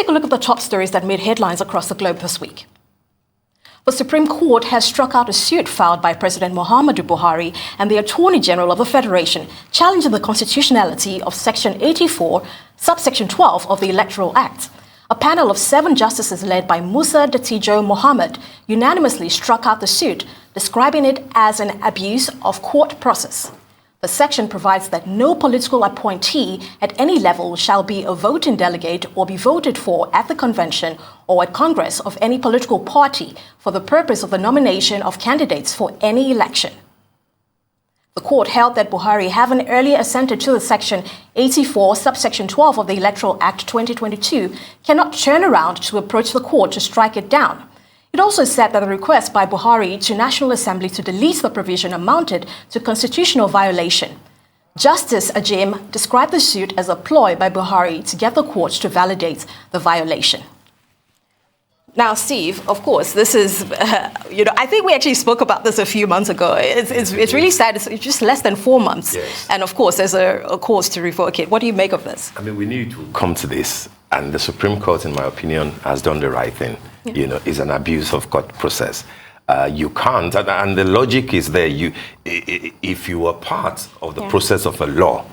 take a look at the top stories that made headlines across the globe this week. The Supreme Court has struck out a suit filed by President Muhammadu Buhari and the Attorney General of the Federation, challenging the constitutionality of Section 84, subsection 12 of the Electoral Act. A panel of 7 justices led by Musa Dattijo Mohammed unanimously struck out the suit, describing it as an abuse of court process. The section provides that no political appointee at any level shall be a voting delegate or be voted for at the convention or at Congress of any political party for the purpose of the nomination of candidates for any election. The court held that Buhari, having earlier assented to the Section 84, subsection 12 of the Electoral Act 2022, cannot turn around to approach the court to strike it down. It also said that the request by Buhari to National Assembly to delete the provision amounted to constitutional violation. Justice Ajim described the suit as a ploy by Buhari to get the court to validate the violation. Now, Steve, of course, this is, I think we actually spoke about this a few months ago. It's really sad. It's just less than 4 months. Yes. And of course, there's a cause to revoke it. What do you make of this? I mean, we knew to come to this. And the Supreme Court, in my opinion, has done the right thing. Yeah. It's an abuse of court process. You can't, and the logic is there. If you are part of the process of a law,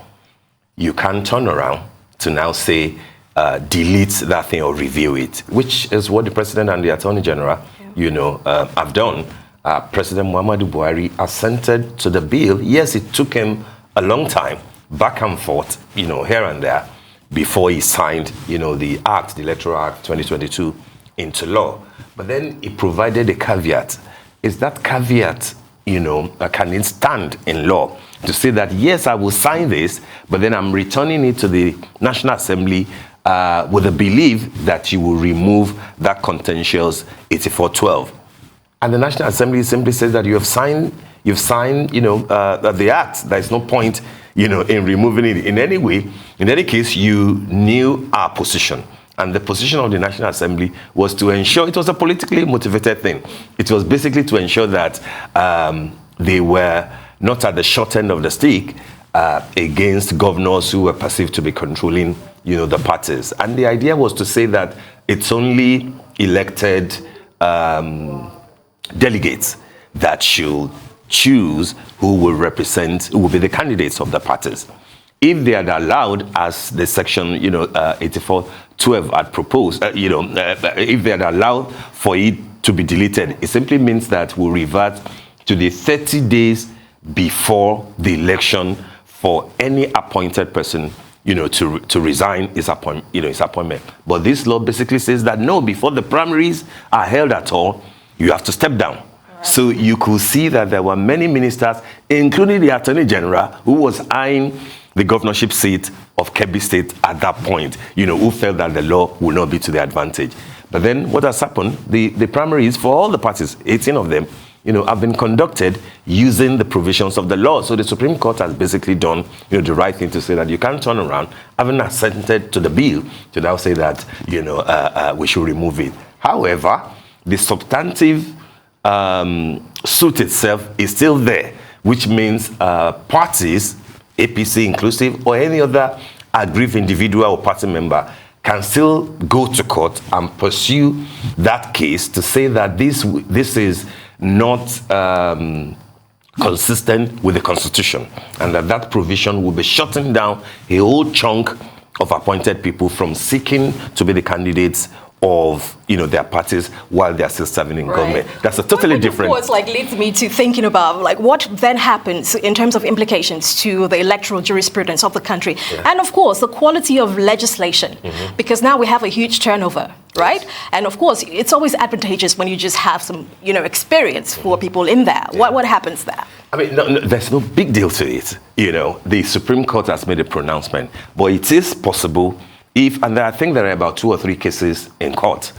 you can't turn around to now say, delete that thing or review it, which is what the President and the Attorney General, have done. President Muhammadu Buhari assented to the bill. Yes, it took him a long time, back and forth, here and there, before he signed, the Act, the Electoral Act 2022, into law. But then he provided a caveat. Is that caveat, can it stand in law to say that, yes, I will sign this, but then I'm returning it to the National Assembly with the belief that you will remove that contentious 8412. And the National Assembly simply says that you've signed, the Act. There's no point, in removing it in any way. In any case, you knew our position. And the position of the National Assembly was to ensure, it was a politically motivated thing. It was basically to ensure that they were not at the short end of the stick against governors who were perceived to be controlling, the parties. And the idea was to say that it's only elected delegates that should choose who will be the candidates of the parties. If they had allowed, as the section, 8412 had proposed, if they had allowed for it to be deleted, it simply means that we'll revert to the 30 days before the election for any appointed person, to resign his appointment. But this law basically says that no, before the primaries are held at all, you have to step down. So you could see that there were many ministers, including the Attorney General, who was eyeing the governorship seat of Kebbi State at that point, who felt that the law would not be to their advantage. But then what has happened, the primaries for all the parties, 18 of them, have been conducted using the provisions of the law. So the Supreme Court has basically done, the right thing to say that you can't turn around, having assented to the bill, to now say that, we should remove it. However, the substantive suit itself is still there, which means parties, APC inclusive, or any other aggrieved individual or party member can still go to court and pursue that case to say that this is not consistent with the Constitution, and that provision will be shutting down a whole chunk of appointed people from seeking to be the candidates of their parties while they're still serving in government. That's a totally different. Of course, leads me to thinking about what then happens in terms of implications to the electoral jurisprudence of the country, and of course the quality of legislation, because now we have a huge turnover, right? And of course, it's always advantageous when you just have some experience for people in there. What happens there? I mean, no, there's no big deal to it. The Supreme Court has made a pronouncement, but it is possible. And I think there are about 2 or 3 cases in court,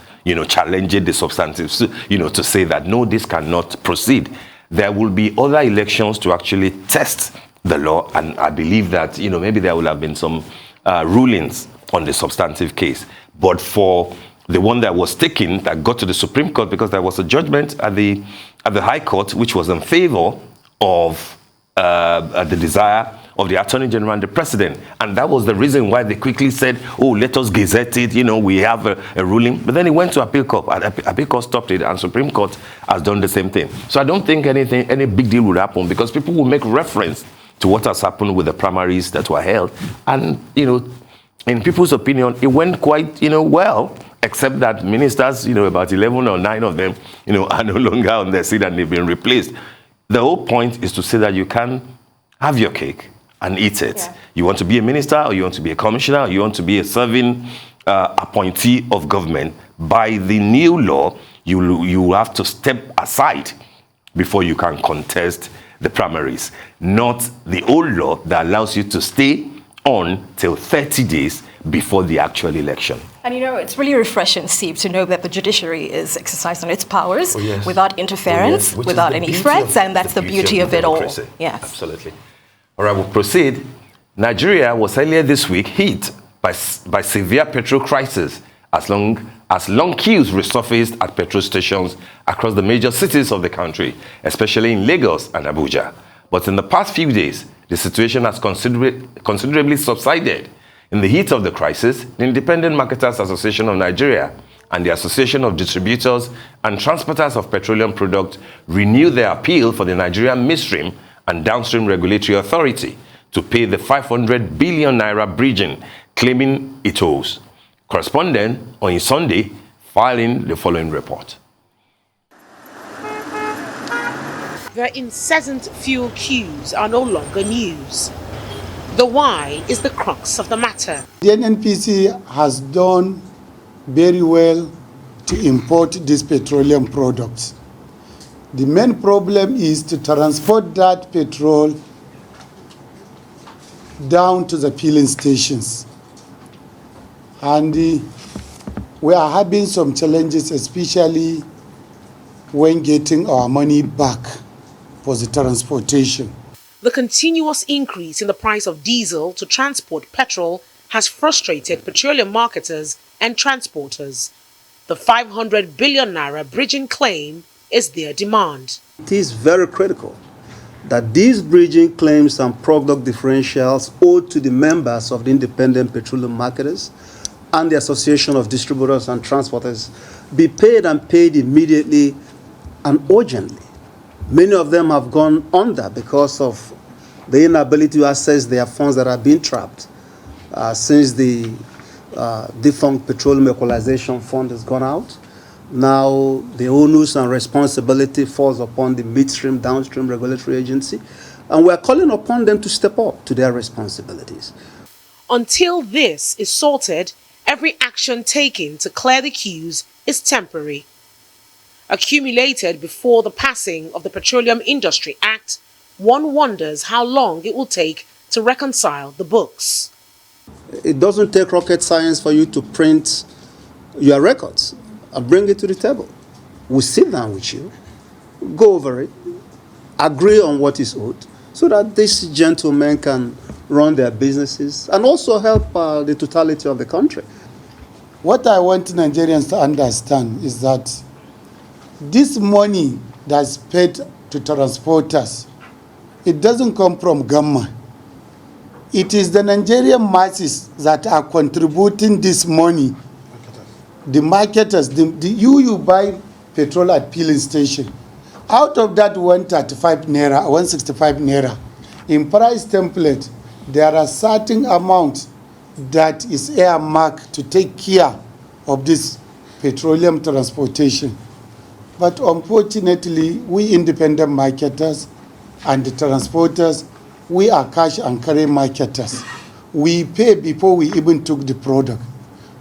challenging the substantive, to say that, no, this cannot proceed. There will be other elections to actually test the law, and I believe that, maybe there will have been some rulings on the substantive case. But for the one that was taken, that got to the Supreme Court, because there was a judgment at the High Court, which was in favor of the desire of the Attorney General and the President. And that was the reason why they quickly said, oh, let us gazette it, we have a ruling. But then it went to Appeal Court. Appeal Court stopped it, and Supreme Court has done the same thing. So I don't think any big deal would happen, because people will make reference to what has happened with the primaries that were held. And, in people's opinion, it went quite, well, except that ministers, about 11 or 9 of them, are no longer on their seat and they've been replaced. The whole point is to say that you can have your cake and eat it. Yeah. You want to be a minister, or you want to be a commissioner, or you want to be a serving appointee of government. By the new law, you have to step aside before you can contest the primaries, not the old law that allows you to stay on till 30 days before the actual election. And it's really refreshing, Steve, to know that the judiciary is exercising its powers without interference, without any threats, and that's the beauty of it all. Yes. Absolutely. All right, we'll proceed. Nigeria was earlier this week hit by severe petrol crisis as long queues resurfaced at petrol stations across the major cities of the country, especially in Lagos and Abuja. But in the past few days, the situation has considerably subsided. In the heat of the crisis, the Independent Marketers Association of Nigeria and the Association of Distributors and Transporters of Petroleum Products renewed their appeal for the Nigerian Midstream and Downstream Regulatory Authority to pay the 500 billion naira bridging, claiming it owes. Correspondent on Sunday filing the following report. The incessant fuel queues are no longer news. The why is the crux of the matter. The NNPC has done very well to import these petroleum products. The main problem is to transport that petrol down to the filling stations. And we are having some challenges, especially when getting our money back for the transportation. The continuous increase in the price of diesel to transport petrol has frustrated petroleum marketers and transporters. The 500 billion naira bridging claim is their demand. It is very critical that these bridging claims and product differentials owed to the members of the Independent Petroleum Marketers and the Association of Distributors and Transporters be paid, and paid immediately and urgently. Many of them have gone under because of the inability to access their funds that have been trapped since the defunct Petroleum Equalization Fund has gone out. Now the onus and responsibility falls upon the Midstream Downstream Regulatory Agency, and we're calling upon them to step up to their responsibilities. Until this is sorted, every action taken to clear the queues is temporary. Accumulated before the passing of the Petroleum Industry Act, one wonders how long it will take to reconcile the books. It doesn't take rocket science for you to print your records and bring it to the table. We sit down with you, go over it, agree on what is owed, so that these gentlemen can run their businesses and also help the totality of the country. What I want Nigerians to understand is that this money that's paid to transporters, it doesn't come from government. It is the Nigerian masses that are contributing this money. The marketers, you buy petrol at filling station. Out of that 135 naira, 165 naira, in price template, there are certain amount that is earmarked to take care of this petroleum transportation. But unfortunately, we independent marketers and the transporters, we are cash and carry marketers. We pay before we even took the product.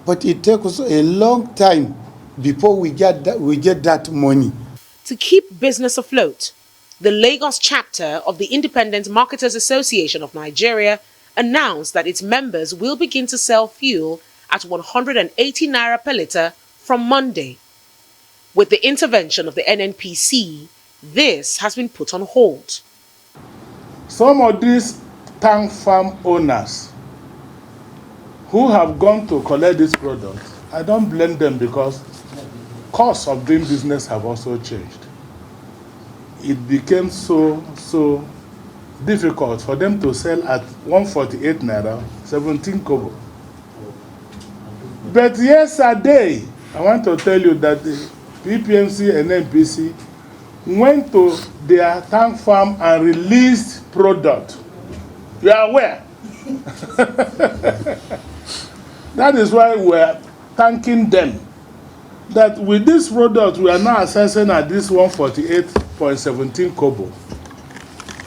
But it takes us a long time before we get that money. To keep business afloat, the Lagos chapter of the Independent Marketers Association of Nigeria announced that its members will begin to sell fuel at 180 naira per litre from Monday. With the intervention of the NNPC, this has been put on hold. Some of these tank farm owners who have gone to collect this product, I don't blame them, because costs of doing business have also changed. It became so difficult for them to sell at 148 naira, 17 kobo. But yesterday, I want to tell you that the PPMC and NPC went to their tank farm and released product. You are aware? That is why we are thanking them. That with this product, we are now assessing at this 148.17 kobo.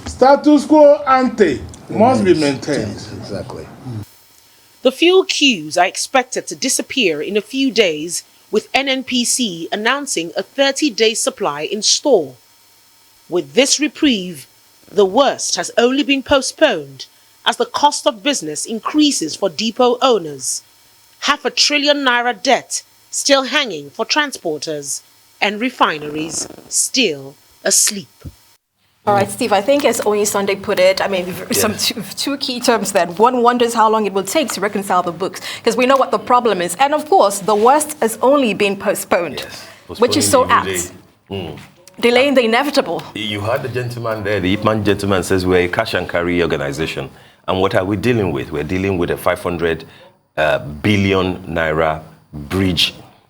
Status quo ante must be maintained. Exactly. The fuel queues are expected to disappear in a few days, with NNPC announcing a 30-day supply in store. With this reprieve, the worst has only been postponed as the cost of business increases for depot owners. R500 billion debt still hanging for transporters, and refineries still asleep. All right, Steve, I think as Oyin Sunday put it, I mean, some two key terms there. One wonders how long it will take to reconcile the books, because we know what the problem is. And of course, the worst has only been postponed, which is so apt. Delaying the inevitable. You heard the gentleman there, the Ipman gentleman says we're a cash and carry organization. And what are we dealing with? We're dealing with a 500 billion naira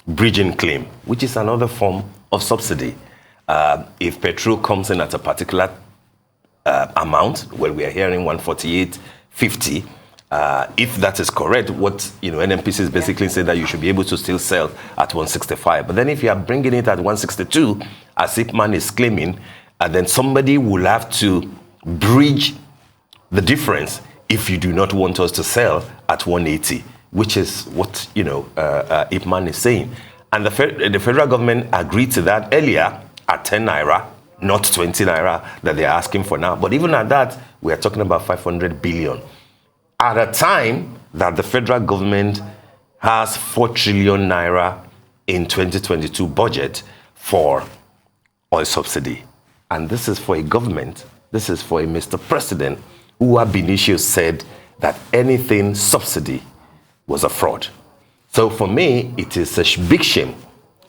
bridging claim, which is another form of subsidy. If petrol comes in at a particular amount, well, we are hearing 148.50. If that is correct, what NNPC is basically saying that you should be able to still sell at 165. But then if you are bringing it at 162, as Ipman is claiming, then somebody will have to bridge the difference if you do not want us to sell at 180, which is what Ipman is saying. And the federal government agreed to that earlier at 10 naira, not 20 naira that they're asking for now. But even at that, we are talking about 500 billion. At a time that the federal government has 4 trillion naira in 2022 budget for oil subsidy. And this is for a government, this is for a Mr. President, who ab initio said that anything subsidy was a fraud. So for me, it is a big shame.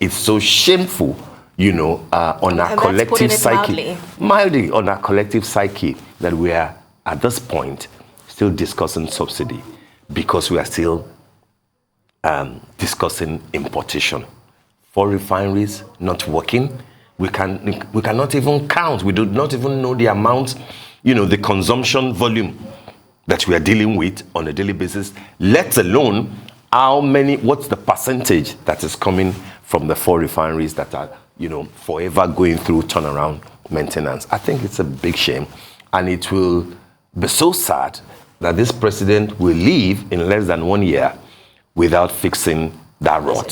It's so shameful, on our collective psyche. Mildly on our collective psyche that we are, at this point, still discussing subsidy because we are still discussing importation. 4 refineries not working. We cannot even count. We do not even know the amount, the consumption volume that we are dealing with on a daily basis, let alone what's the percentage that is coming from the 4 refineries that are, forever going through turnaround maintenance. I think it's a big shame, and it will be so sad that this president will leave in less than 1 year without fixing that rot.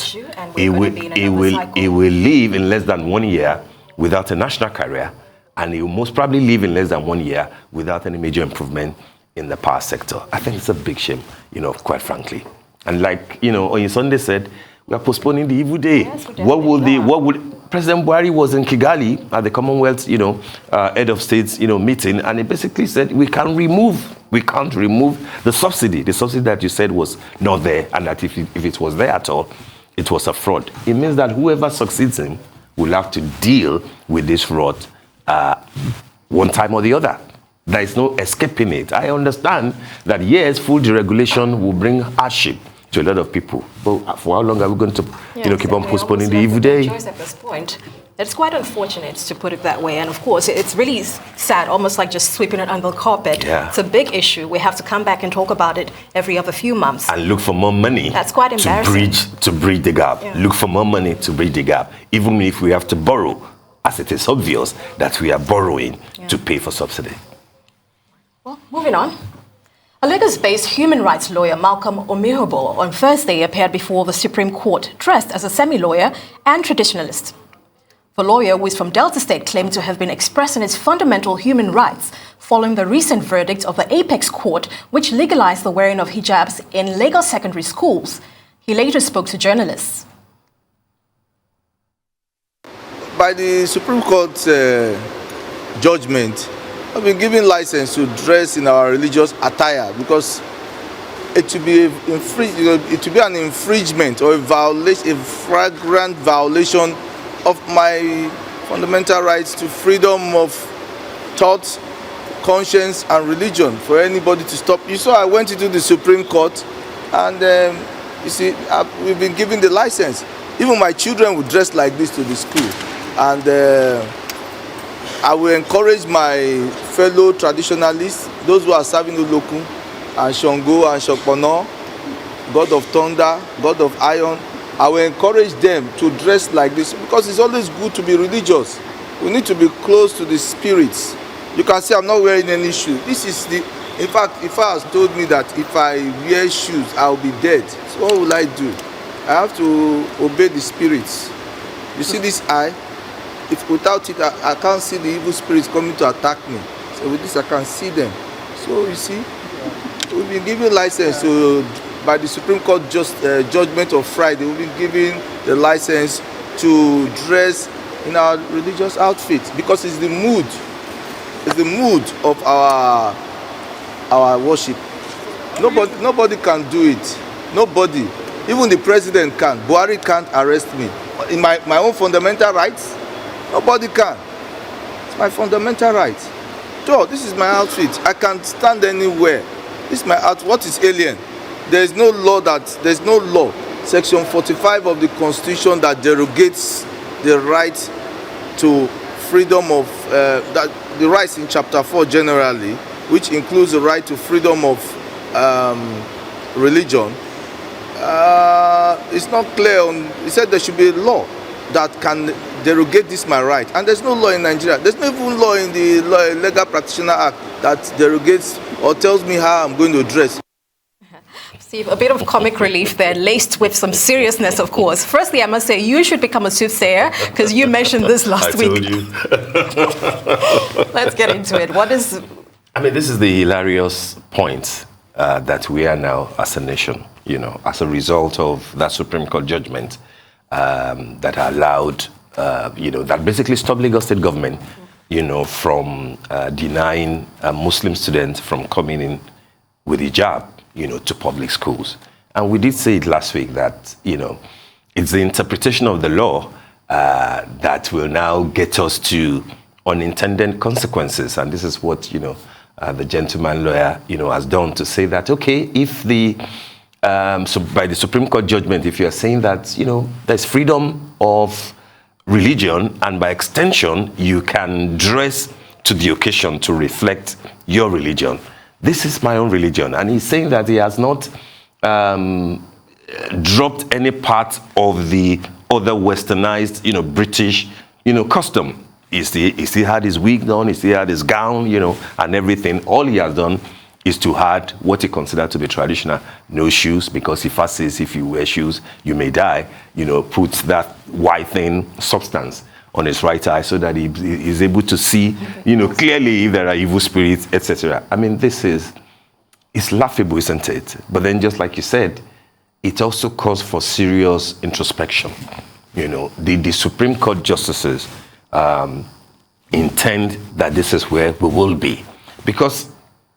He will leave in less than 1 year without a national career, and he will most probably leave in less than 1 year without any major improvement in the power sector. I think it's a big shame, quite frankly. And like, Oyin Sunday said, we are postponing the evil day. Yes, President Buhari was in Kigali at the Commonwealth, head of states, meeting, and he basically said we can't remove the subsidy that you said was not there, and that if it was there at all, it was a fraud. It means that whoever succeeds him will have to deal with this fraud one time or the other. There is no escaping it. I understand that, yes, full deregulation will bring hardship to a lot of people. But for how long are we going to keep on postponing the evil day? Choice at this point. It's quite unfortunate, to put it that way. And of course, it's really sad, almost like just sweeping it under the carpet. Yeah. It's a big issue. We have to come back and talk about it every other few months. And look for more money. That's quite embarrassing. To bridge the gap. Yeah. Look for more money to bridge the gap. Even if we have to borrow, as it is obvious that we are borrowing to pay for subsidy. Well, moving on. A Lagos-based human rights lawyer, Malcolm Omihobo, on Thursday appeared before the Supreme Court dressed as a semi-lawyer and traditionalist. The lawyer, who is from Delta State, claimed to have been expressing his fundamental human rights following the recent verdict of the Apex Court, which legalized the wearing of hijabs in Lagos secondary schools. He later spoke to journalists. By the Supreme Court judgment, I've been given license to dress in our religious attire because it to be an infringement or a flagrant violation of my fundamental rights to freedom of thought, conscience and religion for anybody to stop. You saw I went into the Supreme Court, and you see, we've been given the license. Even my children would dress like this to the school, and I will encourage my fellow traditionalists, those who are serving Olokun and Shango and Shokpono, God of thunder, God of iron. I will encourage them to dress like this, because it's always good to be religious. We need to be close to the spirits. You can see I'm not wearing any shoes. This is the, in fact, if I was told me that if I wear shoes, I'll be dead. So what will I do? I have to obey the spirits. You see this eye? If without it, I can't see the evil spirits coming to attack me. So with this, I can see them. So you see, we've been given license to, by the Supreme Court judgment of Friday, we've been given the license to dress in our religious outfits, because it's the mood. It's the mood of our worship. Nobody can do it. Nobody. Even the president can. Buhari can't arrest me. In my own fundamental rights, nobody can. It's my fundamental right. So this is my outfit. I can stand anywhere. This is my outfit. What is alien? There's no law. Section 45 of the Constitution that derogates the right to freedom of the rights in Chapter 4 generally, which includes the right to freedom of religion. It's not clear on. He said there should be a law that can derogate this my right, and there's no law in Nigeria. There's no even law in the Legal Practitioner Act that derogates or tells me how I'm going to dress. Steve, a bit of comic relief there, laced with some seriousness, of course. Firstly, I must say you should become a soothsayer, because you mentioned this last week. I told you. Let's get into it. What is... I mean, this is the hilarious point that we are now as a nation, you know, as a result of that Supreme Court judgment that allowed, that basically stopped Lagos State government, from denying Muslim students from coming in with hijab, to public schools. And we did say it last week that, it's the interpretation of the law that will now get us to unintended consequences. And this is what, the gentleman lawyer, has done to say that, okay, if the, so by the Supreme Court judgment, if you're saying that, there's freedom of religion, and by extension, you can dress to the occasion to reflect your religion. This is my own religion. And he's saying that he has not dropped any part of the other westernized, British, custom. He still had his wig on, he still had his gown, and everything. All he has done is to add what he considered to be traditional. No shoes, because he first says if you wear shoes, you may die. Puts that white thing, substance, on his right eye so that he is able to see, clearly if there are evil spirits, etc. I mean, it's laughable, isn't it? But then, just like you said, it also calls for serious introspection. The Supreme Court justices intend that this is where we will be. Because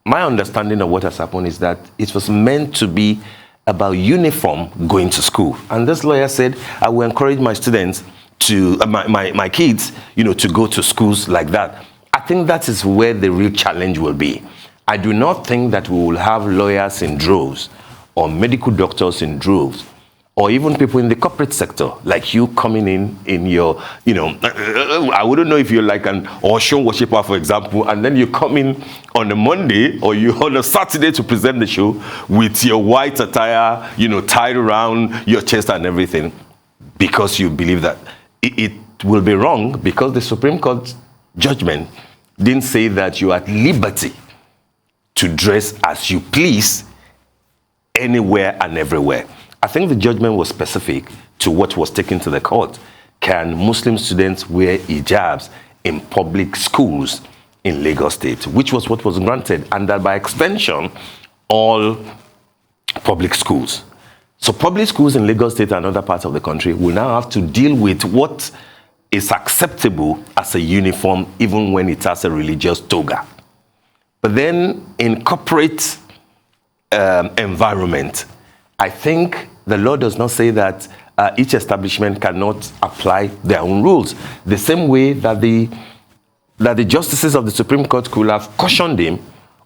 my understanding of what has happened is that it was meant to be about uniform going to school. And this lawyer said, I will encourage my students to my kids, to go to schools like that. I think that is where the real challenge will be. I do not think that we will have lawyers in droves, or medical doctors in droves, or even people in the corporate sector, like you coming in your, I wouldn't know if you're like an Oshun worshiper, for example, and then you come in on a Monday or you on a Saturday to present the show with your white attire, tied around your chest and everything, because you believe that it will be wrong, because the Supreme Court judgment didn't say that you are at liberty to dress as you please anywhere and everywhere. I think the judgment was specific to what was taken to the court. Can Muslim students wear hijabs in public schools in Lagos State, which was what was granted, and that by extension, all public schools. So public schools in Lagos State and other parts of the country will now have to deal with what is acceptable as a uniform, even when it has a religious toga. But then in corporate environment, I think the law does not say that each establishment cannot apply their own rules. The same way that the that the justices of the Supreme Court could have cautioned him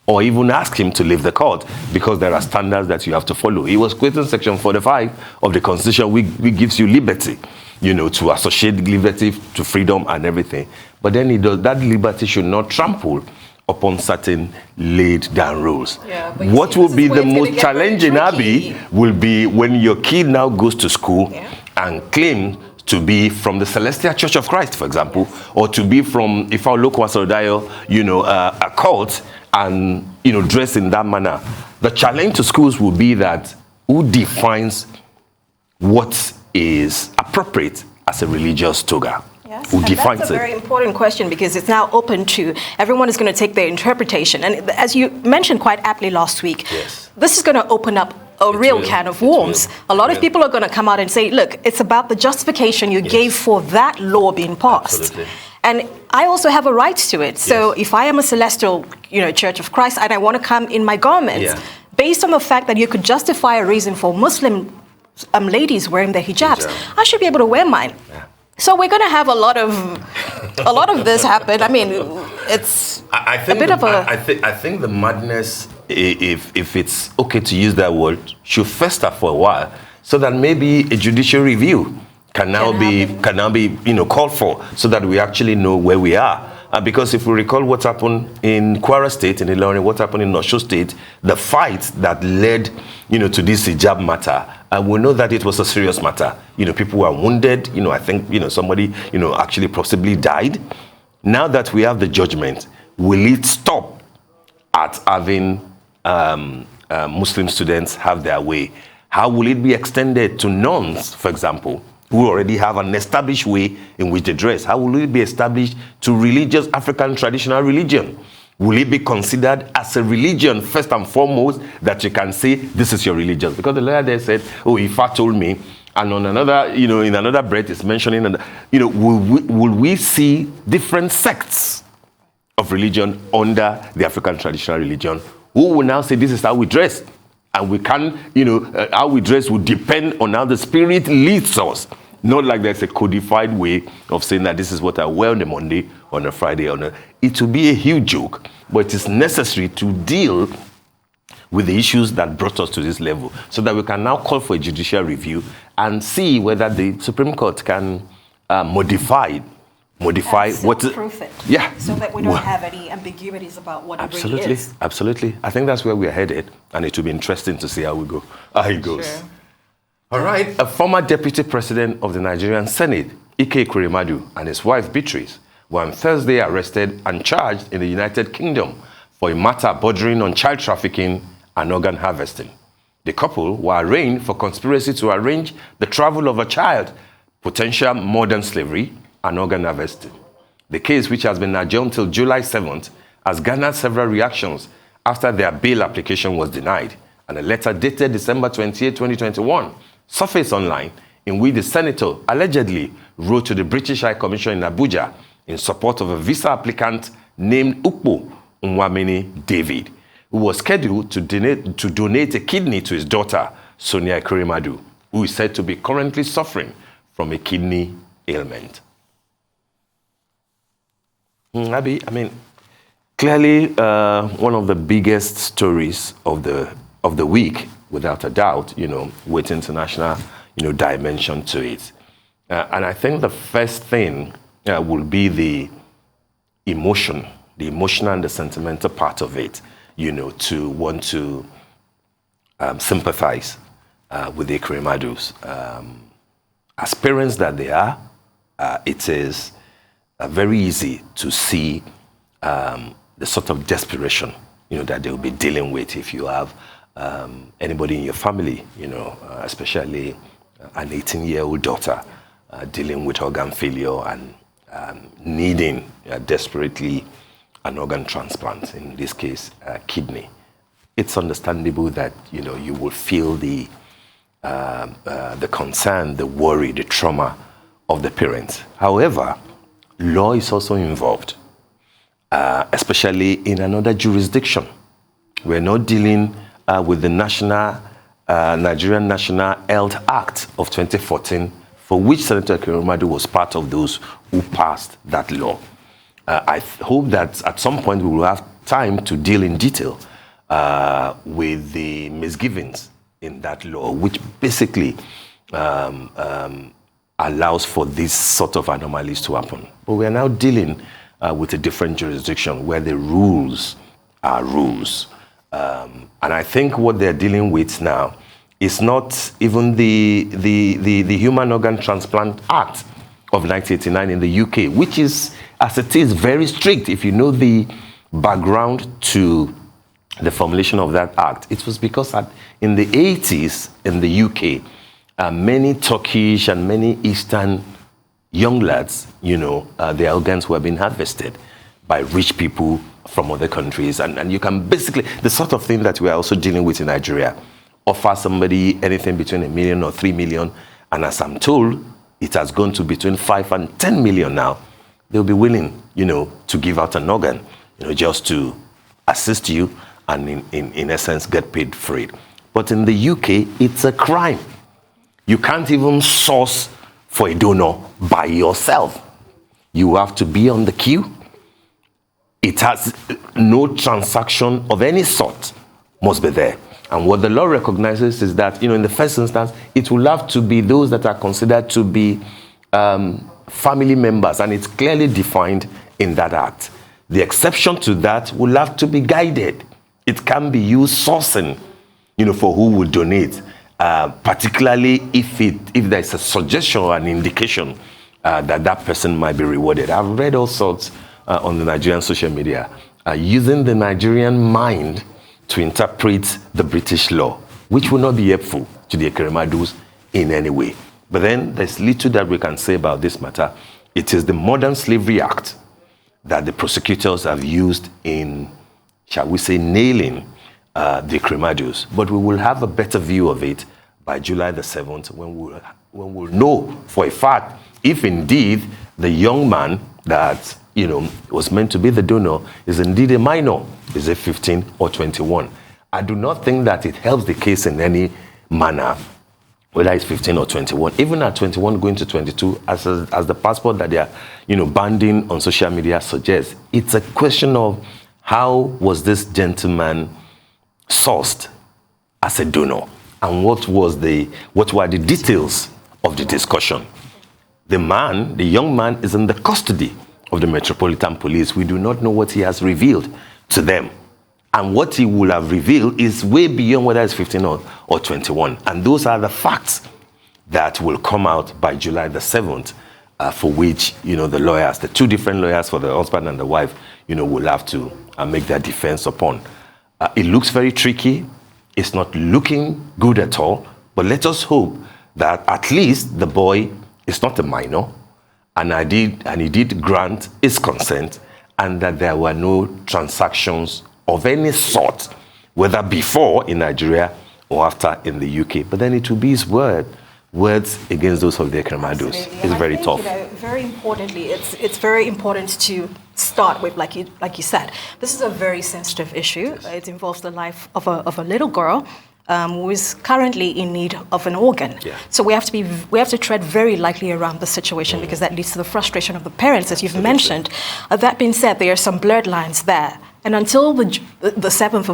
or even asked him to leave the court because there are standards that you have to follow. He was quoting Section 45 of the Constitution, which gives you liberty, to associate liberty to freedom and everything. But then that liberty should not trample upon certain laid down rules. Yeah, what will be the most challenging, Abby, will be when your kid now goes to school and claims to be from the Celestial Church of Christ, for example, or to be from Ifa Oloko Asodayo, a cult, and dress in that manner. The challenge to schools will be that who defines what is appropriate as a religious toga? Yes, Who and defines that's a very important question because it's now open to everyone is going to take their interpretation. And as you mentioned quite aptly last week, this is going to open up a real can of worms. A lot of people are going to come out and say, look, it's about the justification you gave for that law being passed. Absolutely. And I also have a right to it. So if I am a celestial, Church of Christ, and I want to come in my garments, based on the fact that you could justify a reason for Muslim ladies wearing their hijabs, I should be able to wear mine. So we're going to have a lot of this happen. I mean, it's I think I think the madness, if it's okay to use that word, should fester for a while, so that maybe a judicial review can now be called for, so that we actually know where we are. Because if we recall what happened in Kwara State, in Ilorin, what happened in Osho State, the fight that led, to this hijab matter, we know that it was a serious matter. People were wounded. I think, somebody, actually possibly died. Now that we have the judgment, will it stop at having Muslim students have their way? How will it be extended to nuns, for example, who already have an established way in which they dress? How will it be established to religious African traditional religion? Will it be considered as a religion first and foremost that you can say this is your religion? Because the lawyer there said, oh, Ifa told me, and on another, in another breath is mentioning, will we see different sects of religion under the African traditional religion who will now say this is how we dress? And we can, how we dress will depend on how the Spirit leads us. Not like there's a codified way of saying that this is what I wear on a Monday, on a Friday, it will be a huge joke, but it is necessary to deal with the issues that brought us to this level, so that we can now call for a judicial review and see whether the Supreme Court can modify what proof it, so that we don't have any ambiguities about what it really is. Absolutely. I think that's where we're headed, and it will be interesting to see how it goes. Sure. All right. A former deputy president of the Nigerian Senate, Ekweremadu, and his wife Beatrice were on Thursday arrested and charged in the United Kingdom for a matter bordering on child trafficking and organ harvesting. The couple were arraigned for conspiracy to arrange the travel of a child, potential modern slavery, and organ harvesting. The case, which has been adjourned till July 7th, has garnered several reactions after their bail application was denied, and a letter dated December 28, 2021, surfaced online in which the senator allegedly wrote to the British High Commission in Abuja in support of a visa applicant named Ukpo Nwamini David, who was scheduled to donate a kidney to his daughter, Sonia Ekweremadu, who is said to be currently suffering from a kidney ailment. Abi, clearly one of the biggest stories of the week, without a doubt, with international, dimension to it. And I think the first thing will be the emotional and the sentimental part of it, to want to sympathize with the Ekweremadus. As parents that they are, it is very easy to see the sort of desperation, that they'll be dealing with if you have anybody in your family, especially an 18-year-old daughter dealing with organ failure and needing desperately an organ transplant, in this case, kidney. It's understandable that, you will feel the concern, the worry, the trauma of the parents. However, law is also involved, especially in another jurisdiction. We're not dealing with the Nigerian National Health Act of 2014, for which Senator Ekweremadu was part of those who passed that law. I hope that at some point we will have time to deal in detail with the misgivings in that law, which basically allows for this sort of anomalies to happen. But we are now dealing with a different jurisdiction where the rules are rules. And I think what they're dealing with now is not even the Human Organ Transplant Act of 1989 in the UK, which is, as it is, very strict. If you know the background to the formulation of that act, it was because in the 80s in the UK, many Turkish and many Eastern young lads, their organs were being harvested by rich people from other countries. And you can basically, the sort of thing that we are also dealing with in Nigeria, offer somebody anything between $1 million or $3 million, and as I'm told, it has gone to between 5 and 10 million now. They'll be willing, to give out an organ, just to assist you and in essence get paid for it. But in the UK, it's a crime. You can't even source for a donor by yourself. You have to be on the queue. It has no transaction of any sort must be there. And what the law recognizes is that, in the first instance, it will have to be those that are considered to be family members, and it's clearly defined in that act. The exception to that will have to be guided. It can be used sourcing, for who will donate, particularly if there is a suggestion or an indication that person might be rewarded. I've read all sorts on the Nigerian social media using the Nigerian mind to interpret the British law, which will not be helpful to the Ekweremadus in any way. But then there's little that we can say about this matter. It is the Modern Slavery Act that the prosecutors have used in, shall we say, nailing the Ekweremadus. But we will have a better view of it by July the 7th when we'll know for a fact if indeed the young man that was meant to be the donor is indeed a minor. Is it 15 or 21? I do not think that it helps the case in any manner, whether it's 15 or 21. Even at 21 going to 22, as the passport that they are, banding on social media suggests, it's a question of how was this gentleman sourced as a donor, and what were the details of the discussion. The young man is in the custody of the Metropolitan Police. We do not know what he has revealed to them. And what he will have revealed is way beyond whether it's 15 or 21. And those are the facts that will come out by July the 7th, for which, the lawyers, the two different lawyers for the husband and the wife, will have to make their defense upon. It looks very tricky. It's not looking good at all. But let us hope that at least the boy is not a minor, and he did grant his consent, and that there were no transactions of any sort, whether before in Nigeria or after in the UK. But then it will be his words against those of the Ekweremadus. It's very tough. Very importantly, it's very important to start with, like you said, this is a very sensitive issue. Yes. It involves the life of a little girl who is currently in need of an organ. Yeah. So we have to tread very lightly around the situation, because that leads to the frustration of the parents, as you've mentioned. That being said, there are some blurred lines there. And until the 7th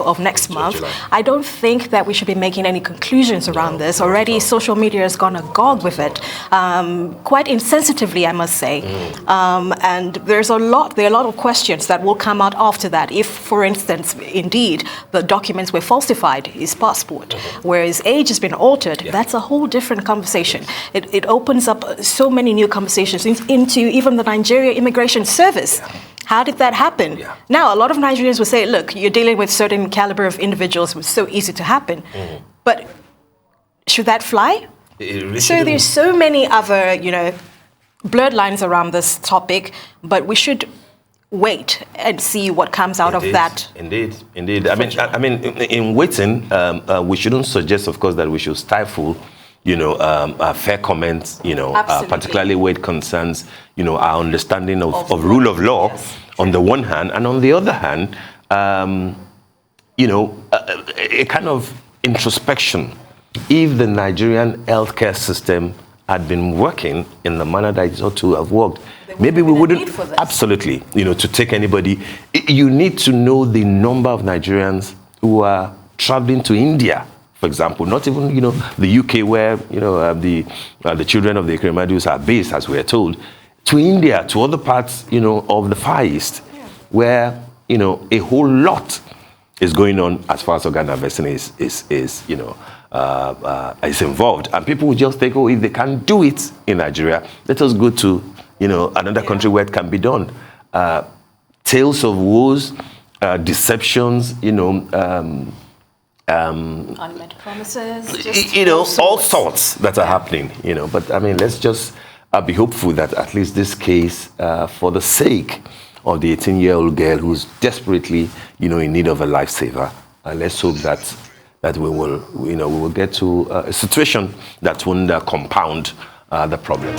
of next month, July, I don't think that we should be making any conclusions around this. Already, social media has gone agog with it, quite insensitively, I must say. And there are a lot of questions that will come out after that. If, for instance, indeed, the documents were falsified, his passport, where his age has been altered, that's a whole different conversation. It opens up so many new conversations into even the Nigeria Immigration Service. How did that happen? Yeah. Now, a lot of Nigerians will say, look, you're dealing with certain caliber of individuals, it's so easy to happen. But should that fly? So there's so many other, blurred lines around this topic, but we should wait and see what comes out of that. Indeed. I mean, in waiting, we shouldn't suggest, of course, that we should stifle fair comments, particularly where it concerns, our understanding of rule of law, yes, on the one hand, and on the other hand, a kind of introspection. If the Nigerian healthcare system had been working in the manner that it ought to have worked, maybe we wouldn't, absolutely, to take anybody. You need to know the number of Nigerians who are traveling to India, for example, not even, the UK where, the children of the Ekweremadus are based, as we are told, to India, to other parts, of the Far East, where, a whole lot is going on as far as organ harvesting is involved. And people will just think, oh, if they can't do it in Nigeria, let us go to, another country where it can be done. Tales of woes, deceptions, unmet promises, all sorts that are happening, But I mean, let's just be hopeful that at least this case, for the sake of the 18-year-old girl who's desperately, in need of a lifesaver, let's hope that we will get to a situation that won't compound the problem.